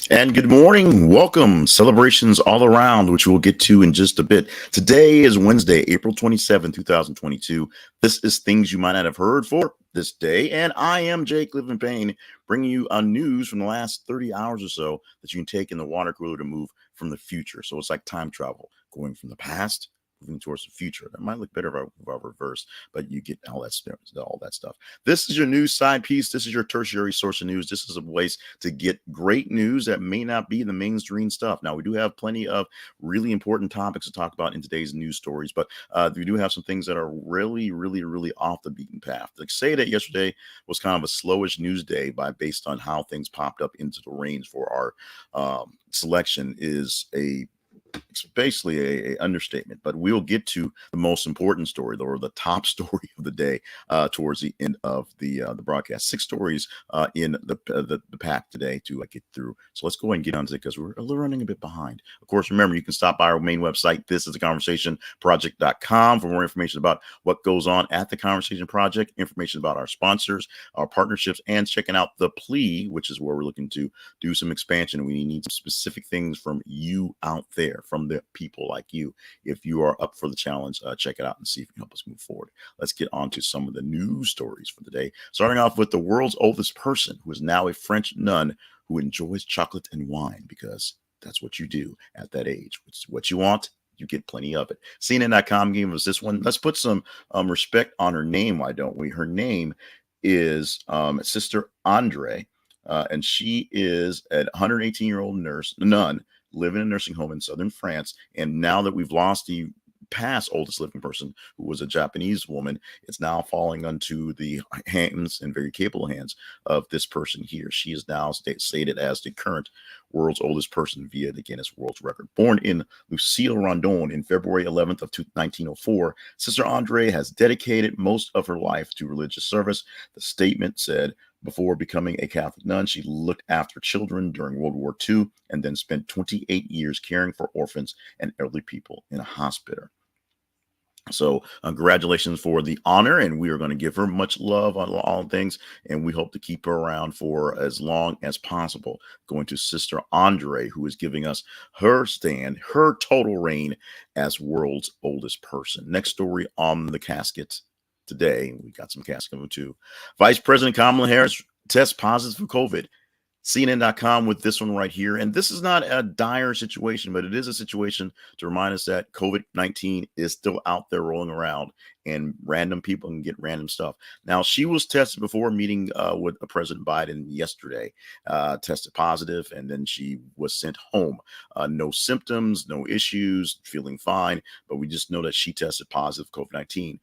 And good morning. Welcome. Celebrations all around, which we'll get to in just a bit. Today is Wednesday, April 27th, 2022. This is things you might not have heard for this day. And I am Jake Living Payne, bringing you news from the last 30 hours or so that you can take in the water cooler to move from the future. So it's like time travel, going from the past moving towards the future. That might look better if I reverse, but you get all that stuff. This is your news side piece. This is your tertiary source of news. This is a place to get great news that may not be the mainstream stuff. Now, we do have plenty of really important topics to talk about in today's news stories, but we do have some things that are really off the beaten path. Like, say that yesterday was kind of a slowish news day based on how things popped up into the range for our selection is it's basically a understatement, but we'll get to the most important story, or the top story of the day, towards the end of the broadcast. Six stories in the pack today to get through. So let's go ahead and get on to it because we're running a bit behind. Of course, remember, you can stop by our main website. This is the conversationproject.com for more information about what goes on at the Conversation Project, information about our sponsors, our partnerships, and checking out the plea, which is where we're looking to do some expansion. We need some specific things from you out there, from the people like you. If you are up for the challenge, check it out and see if you can help us move forward. Let's get on to some of the news stories for the day. Starting off with the world's oldest person, who is now a French nun who enjoys chocolate and wine because that's what you do at that age. It's what you want. You get plenty of it. CNN.com gave us this one. Let's put some respect on her name. Why don't we? Her name is Sister Andre. And she is a 118-year-old nun living in a nursing home in southern France. And now that we've lost the past oldest living person, who was a Japanese woman, it's now falling onto the hands, and very capable hands, of this person here. She is now stated as the current world's oldest person via the Guinness World Record. Born in Lucille Rondon in February 11th of 1904, Sister Andre has dedicated most of her life to religious service. The statement said, before becoming a Catholic nun, she looked after children during World War II and then spent 28 years caring for orphans and elderly people in a hospital. So congratulations for the honor, and we are going to give her much love on all things, and we hope to keep her around for as long as possible. Going to Sister Andre, who is giving us her total reign as world's oldest person. Next story on the casket today. We got some casket number two. Vice President Kamala Harris tests positive for COVID. CNN.com with this one right here. And this is not a dire situation, but it is a situation to remind us that COVID-19 is still out there rolling around, and random people can get random stuff. Now, she was tested before meeting with President Biden yesterday, tested positive, and then she was sent home. No symptoms, no issues, feeling fine, but we just know that she tested positive for COVID-19.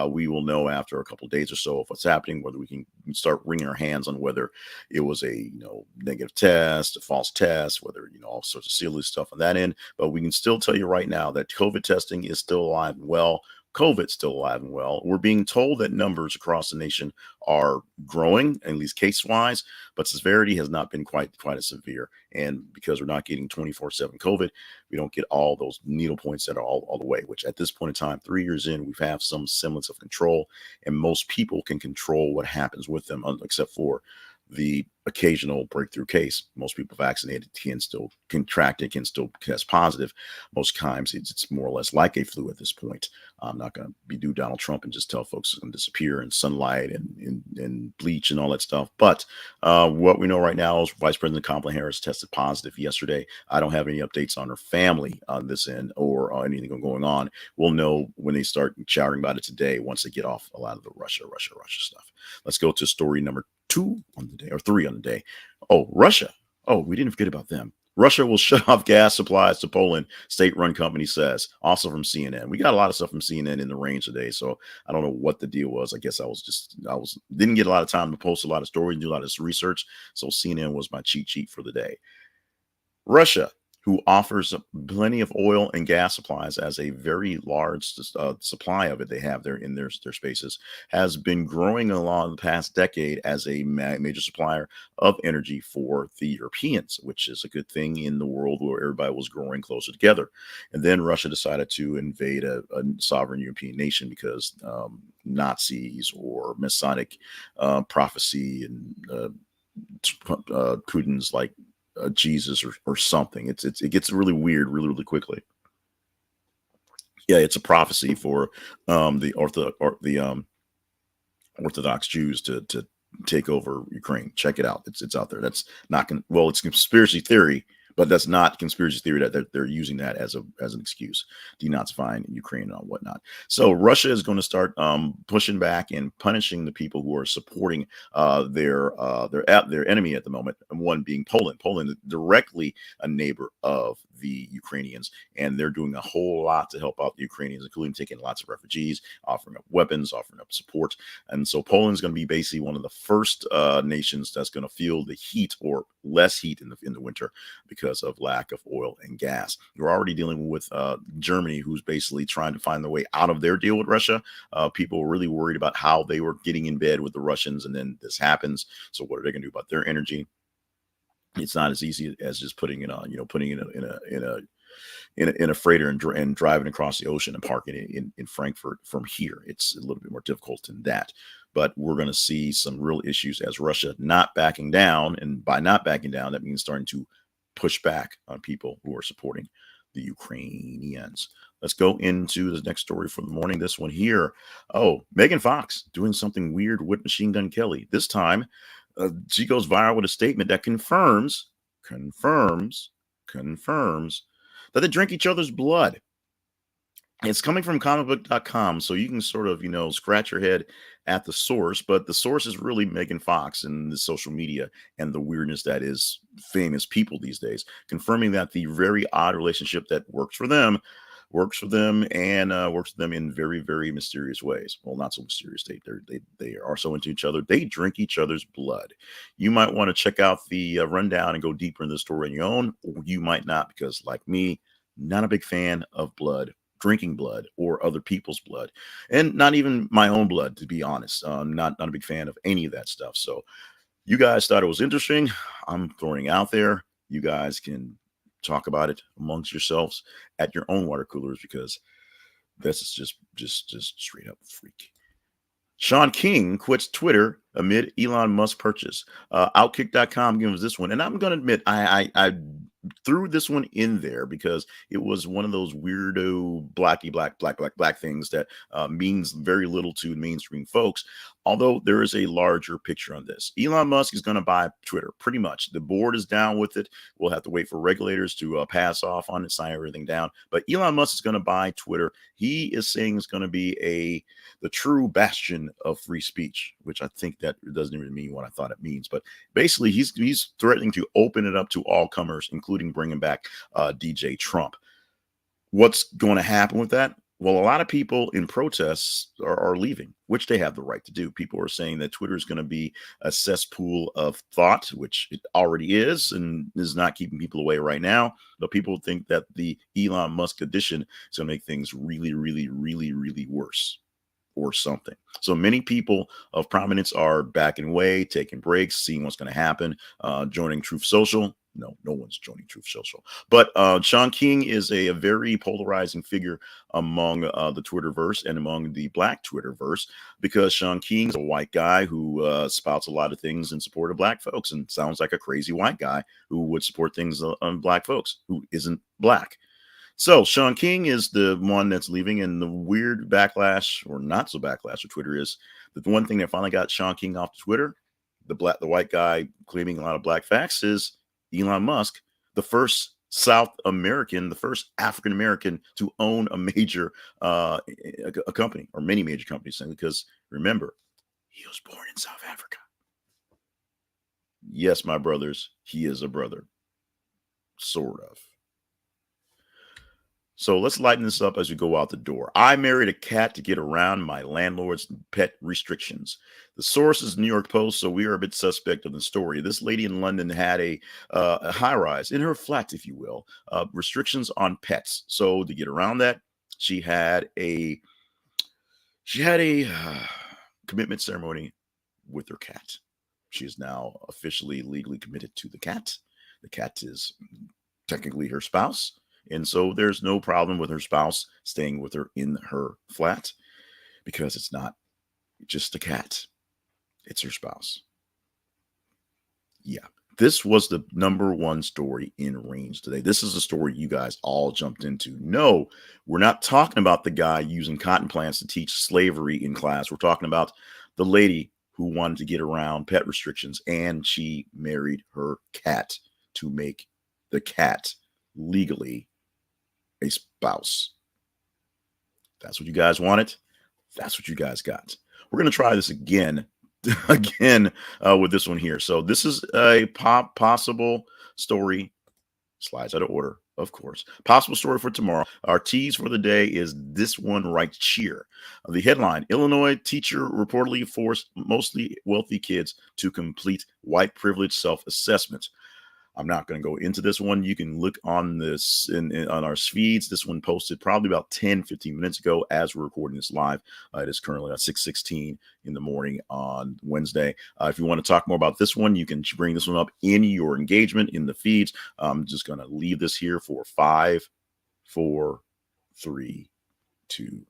We will know after a couple of days or so of what's happening, whether we can start wringing our hands on whether it was a negative test, a false test, whether all sorts of silly stuff on that end. But we can still tell you right now that COVID testing is still alive and well. COVID's still alive and well. We're being told that numbers across the nation are growing, at least case-wise, but severity has not been quite as severe. And because we're not getting 24/7 COVID, we don't get all those needle points that are all the way, which at this point in time, 3 years in, we have some semblance of control, and most people can control what happens with them, except for the occasional breakthrough case. Most people vaccinated can still contract it, can still test positive. Most times it's more or less like a flu at this point. I'm not going to be Donald Trump and just tell folks it's going to disappear in sunlight and bleach and all that stuff. But what we know right now is Vice President Kamala Harris tested positive yesterday. I don't have any updates on her family on this end or anything going on. We'll know when they start shouting about it today, once they get off a lot of the Russia stuff. Let's go to story number 2 on the day, or 3 on the day. Oh, Russia. Oh, we didn't forget about them. Russia will shut off gas supplies to Poland, state-run company says. Also from CNN. We got a lot of stuff from CNN in the range today, so I don't know what the deal was. I guess I didn't get a lot of time to post a lot of stories and do a lot of research, so CNN was my cheat sheet for the day. Russia, who offers plenty of oil and gas supplies as a very large supply of it they have there in their spaces, has been growing along the past decade as a major supplier of energy for the Europeans, which is a good thing in the world where everybody was growing closer together. And then Russia decided to invade a sovereign European nation because Nazis or Masonic prophecy and Putin's Jesus or something. It gets really weird really quickly. Yeah, it's a prophecy for the Orthodox Jews to take over Ukraine. Check it out. It's out there. That's not well, it's conspiracy theory, but that's not conspiracy theory that they're using that as an excuse, denazifying Ukraine and whatnot. So Russia is going to start pushing back and punishing the people who are supporting their enemy at the moment. One being Poland. Poland is directly a neighbor of the Ukrainians, and they're doing a whole lot to help out the Ukrainians, including taking lots of refugees, offering up weapons, offering up support. And so Poland's going to be basically one of the first nations that's going to feel the heat or less heat in the winter because of lack of oil and gas. We're already dealing with Germany, who's basically trying to find their way out of their deal with Russia. People were really worried about how they were getting in bed with the Russians, and then this happens. So what are they going to do about their energy? It's not as easy as just putting it on, putting it in a freighter and driving across the ocean and parking it in Frankfurt from here. It's a little bit more difficult than that. But we're going to see some real issues as Russia not backing down. And by not backing down, that means starting to push back on people who are supporting the Ukrainians. Let's go into the next story for the morning. This one here. Oh, Megan Fox doing something weird with Machine Gun Kelly. This time, she goes viral with a statement that confirms that they drink each other's blood. It's coming from comicbook.com, so you can sort of, scratch your head at the source, but the source is really Megan Fox and the social media and the weirdness that is famous people these days, confirming that the very odd relationship that works for them works for them in very, very mysterious ways. Well, not so mysterious. They are so into each other. They drink each other's blood. You might want to check out the rundown and go deeper in the story on your own, or you might not, because like me, not a big fan of drinking blood or other people's blood, and not even my own blood, to be honest. Not a big fan of any of that stuff. So you guys thought it was interesting. I'm throwing it out there. You guys can talk about it amongst yourselves at your own water coolers, because this is just straight up freaky. Sean King quits Twitter amid Elon Musk purchase. Outkick.com gives this one, and I'm going to admit I threw this one in there because it was one of those weirdo black things that means very little to mainstream folks. Although there is a larger picture on this. Elon Musk is going to buy Twitter, pretty much. The board is down with it. We'll have to wait for regulators to pass off on it, sign everything down. But Elon Musk is going to buy Twitter. He is saying it's going to be the true bastion of free speech, which I think that doesn't even mean what I thought it means. But basically, he's threatening to open it up to all comers, including bringing back DJ Trump. What's going to happen with that? Well, a lot of people in protests are leaving, which they have the right to do. People are saying that Twitter is going to be a cesspool of thought, which it already is and is not keeping people away right now. But people think that the Elon Musk addition is going to make things really, really, really, really worse or something. So many people of prominence are backing away, taking breaks, seeing what's going to happen, joining Truth Social. No one's joining Truth Social. But Sean King is a very polarizing figure among the Twitterverse and among the Black Twitterverse, because Sean King's a white guy who spouts a lot of things in support of Black folks and sounds like a crazy white guy who would support things on Black folks who isn't Black. So Sean King is the one that's leaving, and the weird backlash, or not so backlash, of Twitter is the one thing that finally got Sean King off Twitter. The white guy claiming a lot of Black facts is Elon Musk, the first the first African American to own a major a company, or many major companies. Because remember, he was born in South Africa. Yes, my brothers, he is a brother, sort of. So let's lighten this up as we go out the door. I married a cat to get around my landlord's pet restrictions. The source is New York Post, so we are a bit suspect of the story. This lady in London had a high-rise in her flat, if you will, restrictions on pets. So to get around that, she had a commitment ceremony with her cat. She is now officially legally committed to the cat. The cat is technically her spouse. And so there's no problem with her spouse staying with her in her flat, because it's not just a cat. It's her spouse. Yeah. This was the number one story in range today. This is a story you guys all jumped into. No, we're not talking about the guy using cotton plants to teach slavery in class. We're talking about the lady who wanted to get around pet restrictions, and she married her cat to make the cat legally a spouse. That's what you guys wanted. That's what you guys got. We're going to try this again with this one here. So this is a possible story. Slides out of order, of course. Possible story for tomorrow. Our tease for the day is this one right here. The headline: Illinois teacher reportedly forced mostly wealthy kids to complete white privilege self-assessment. I'm not going to go into this one. You can look on this on our feeds. This one posted probably about 10-15 minutes ago as we're recording this live. It is currently at 6:16 in the morning on Wednesday. If you want to talk more about this one, you can bring this one up in your engagement in the feeds. I'm just going to leave this here for 5, 4, 3, 2,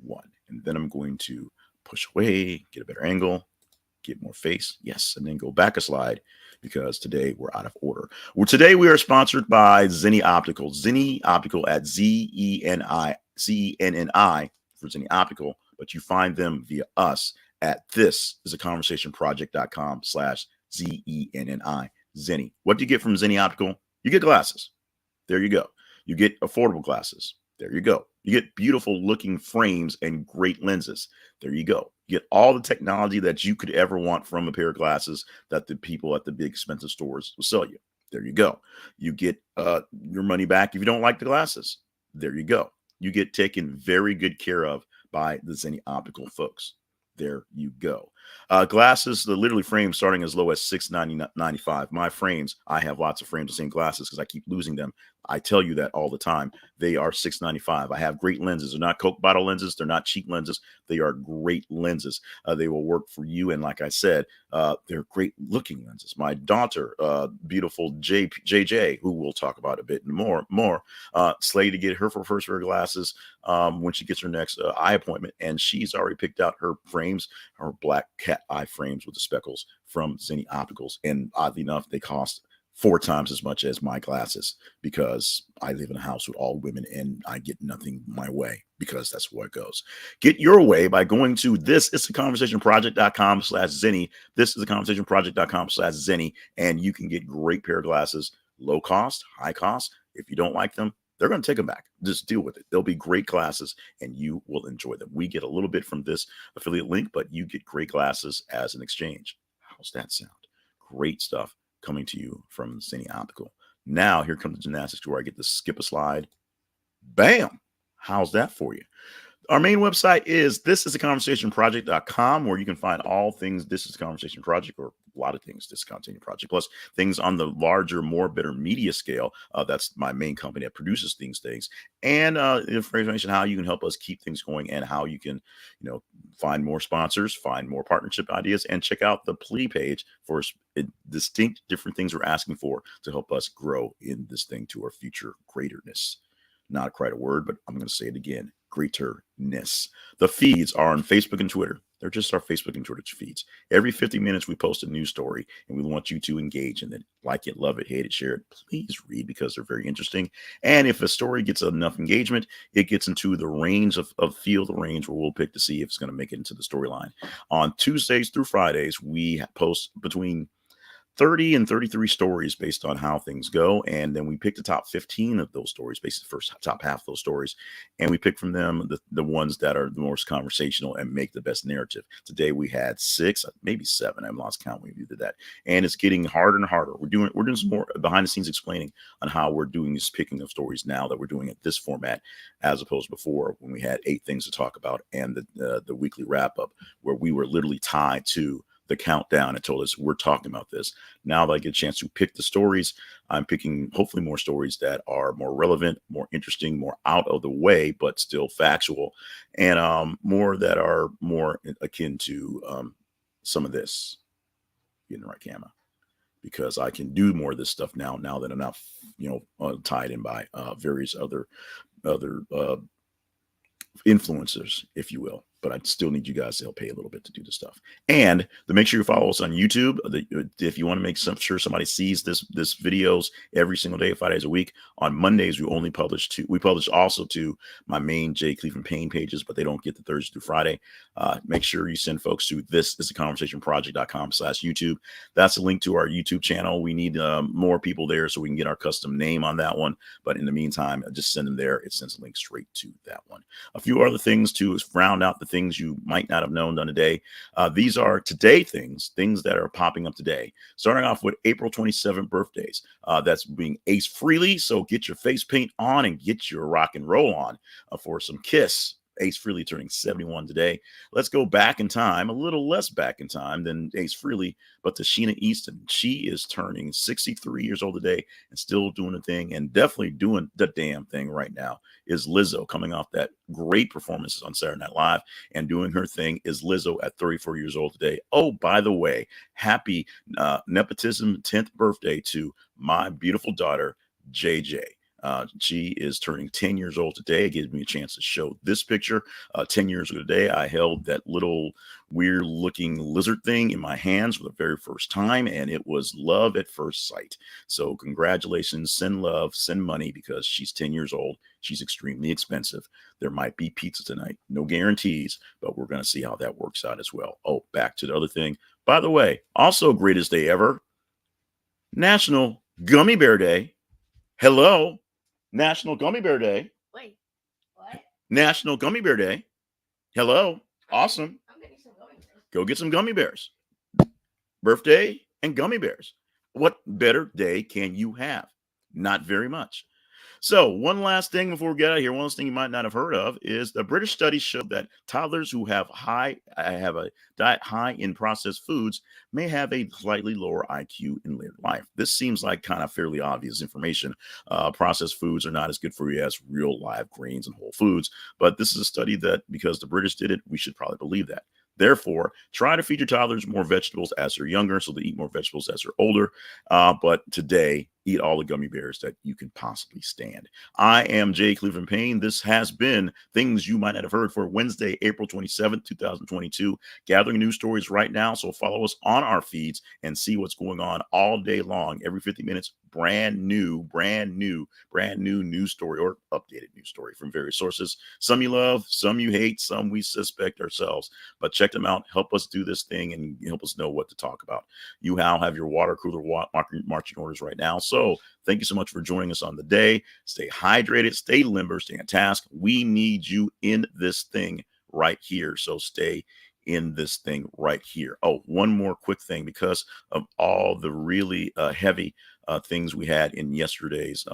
1. And then I'm going to push away, get a better angle, get more face. Yes. And then go back a slide because today we're out of order. Well, today we are sponsored by Zenni Optical. Zenni Optical at Zenni for Zenni Optical, but you find them via us at thisisaconversation.project.com/Zenni. Zenni. What do you get from Zenni Optical? You get glasses. There you go. You get affordable glasses. There you go. You get beautiful looking frames and great lenses. There you go. You get all the technology that you could ever want from a pair of glasses that the people at the big expensive stores will sell you. There you go. You get your money back if you don't like the glasses. There you go. You get taken very good care of by the Zenni Optical folks. There you go. Glasses, the literally frames starting as low as $6.95. My frames, I have lots of frames of the same glasses because I keep losing them. I tell you that all the time. They are $6.95. I have great lenses. They're not Coke bottle lenses. They're not cheap lenses. They are great lenses. They will work for you. And like I said, they're great looking lenses. My daughter, beautiful JJ, who we'll talk about a bit more, slated to get her for first pair of glasses when she gets her next eye appointment. And she's already picked out her frames, her black cat eye frames with the speckles from Zenni Opticals. And oddly enough, they cost 4 times as much as my glasses because I live in a house with all women and I get nothing my way because that's where it goes. Get your way by going to thisisaconversationproject.com/Zenni. Thisisaconversationproject.com/Zenni. And you can get great pair of glasses, low cost, high cost. If you don't like them, they're going to take them back. Just deal with it. They'll be great glasses and you will enjoy them. We get a little bit from this affiliate link, but you get great glasses as an exchange. How's that sound? Great stuff coming to you from Zenni Optical. Now, here comes the gymnastics where I get to skip a slide. Bam! How's that for you? Our main website is thisisaconversationproject.com, where you can find all things This Is a Conversation Project, or a lot of things This Is a Conversation Project, plus things on the larger, more better media scale. That's my main company that produces things, and information how you can help us keep things going and how you can, find more sponsors, find more partnership ideas, and check out the plea page for distinct different things we're asking for to help us grow in this thing to our future greaterness. Not quite a word, but I'm going to say it again. Greaterness. The feeds are on Facebook and Twitter. They're just our Facebook and Twitter feeds. Every 50 minutes, we post a news story, and we want you to engage in it. Like it, love it, hate it, share it. Please read because they're very interesting. And if a story gets enough engagement, it gets into the range of field range where we'll pick to see if it's going to make it into the storyline. On Tuesdays through Fridays, we post between 30 and 33 stories based on how things go. And then we pick the top 15 of those stories, basically the first top half of those stories. And we pick from them the ones that are the most conversational and make the best narrative. Today we had 6, maybe 7. I've lost count when we did that. And it's getting harder and harder. We're doing some more behind the scenes explaining on how we're doing this picking of stories now that we're doing it this format, as opposed to before when we had 8 things to talk about and the weekly wrap up where we were literally tied to the countdown and told us we're talking about this. Now that I get a chance to pick the stories, I'm picking hopefully more stories that are more relevant, more interesting, more out of the way, but still factual, and more that are more akin to some of this. Getting the right camera, because I can do more of this stuff now that I'm not, tied in by various other influencers, if you will. but I still need you guys to help pay a little bit to do the stuff. And to make sure you follow us on YouTube, if you want to make sure somebody sees this videos every single day, 5 days a week. On Mondays, we publish also to my main Jay Cleveland Payne pages, but they don't get the Thursday through Friday. Make sure you send folks to thisistheconversationproject.com/YouTube. That's a link to our YouTube channel. We need more people there so we can get our custom name on that one. But in the meantime, just send them there. It sends a link straight to that one. A few other things to round out the things you might not have known done today. These are today things that are popping up today. Starting off with April 27th birthdays. That's being Ace Frehley. So get your face paint on and get your rock and roll on for some Kiss. Ace Frehley turning 71 today. Let's go back in time, a little less back in time than Ace Frehley, but to Sheena Easton. She is turning 63 years old today and still doing the thing, and definitely doing the damn thing right now is Lizzo, coming off that great performances on Saturday Night Live and doing her thing is Lizzo at 34 years old today. Oh, by the way, happy nepotism 10th birthday to my beautiful daughter, JJ. She is turning 10 years old today. It gives me a chance to show this picture. 10 years ago today, I held that little weird looking lizard thing in my hands for the very first time, and it was love at first sight. So congratulations, send love, send money, because she's 10 years old. She's extremely expensive. There might be pizza tonight. No guarantees, but we're going to see how that works out as well. Oh, back to the other thing. By the way, also greatest day ever, National Gummy Bear Day. Hello. National Gummy Bear Day. Wait, what? National Gummy Bear Day. Hello. Awesome. I'm getting some gummy bears. Go get some gummy bears. Birthday and gummy bears. What better day can you have? Not very much. So one last thing before we get out of here, one last thing you might not have heard of is the British study showed that toddlers who have a diet high in processed foods may have a slightly lower IQ in later life. This seems like kind of fairly obvious information. Processed foods are not as good for you as real live grains and whole foods, but this is a study that because the British did it, we should probably believe that. Therefore, try to feed your toddlers more vegetables as they're younger so they eat more vegetables as they're older. But today, eat all the gummy bears that you can possibly stand. I am Jay Cleveland Payne. This has been Things You Might Not Have Heard for Wednesday, April 27th, 2022. Gathering news stories right now, so follow us on our feeds and see what's going on all day long. Every 50 minutes, brand new news story or updated news story from various sources. Some you love, some you hate, some we suspect ourselves. But check them out. Help us do this thing and help us know what to talk about. You now have your water cooler marching orders right now. So thank you so much for joining us on the day. Stay hydrated, stay limber, stay on task. We need you in this thing right here. So stay in this thing right here. Oh, one more quick thing, because of all the really heavy things we had in yesterday's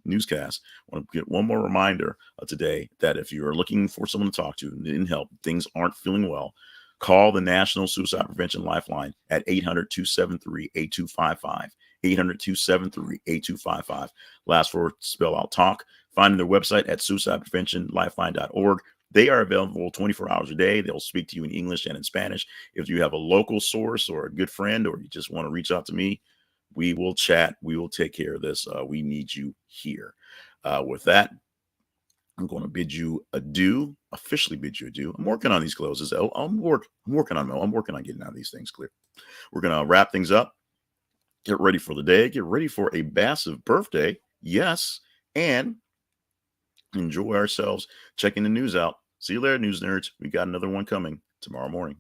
newscast. I want to get one more reminder today that if you are looking for someone to talk to and need help, things aren't feeling well, call the National Suicide Prevention Lifeline at 800-273-8255. 800-273-8255. Last four spell out talk. Find their website at suicidepreventionlifeline.org. They are available 24 hours a day. They'll speak to you in English and in Spanish. If you have a local source or a good friend, or you just want to reach out to me, we will chat. We will take care of this. We need you here. With that, I'm going to bid you adieu, officially bid you adieu. I'm working on these closes. I'm working on getting out these things clear. We're going to wrap things up. Get ready for the day. Get ready for a massive birthday. Yes. And enjoy ourselves checking the news out. See you later, news nerds. We got another one coming tomorrow morning.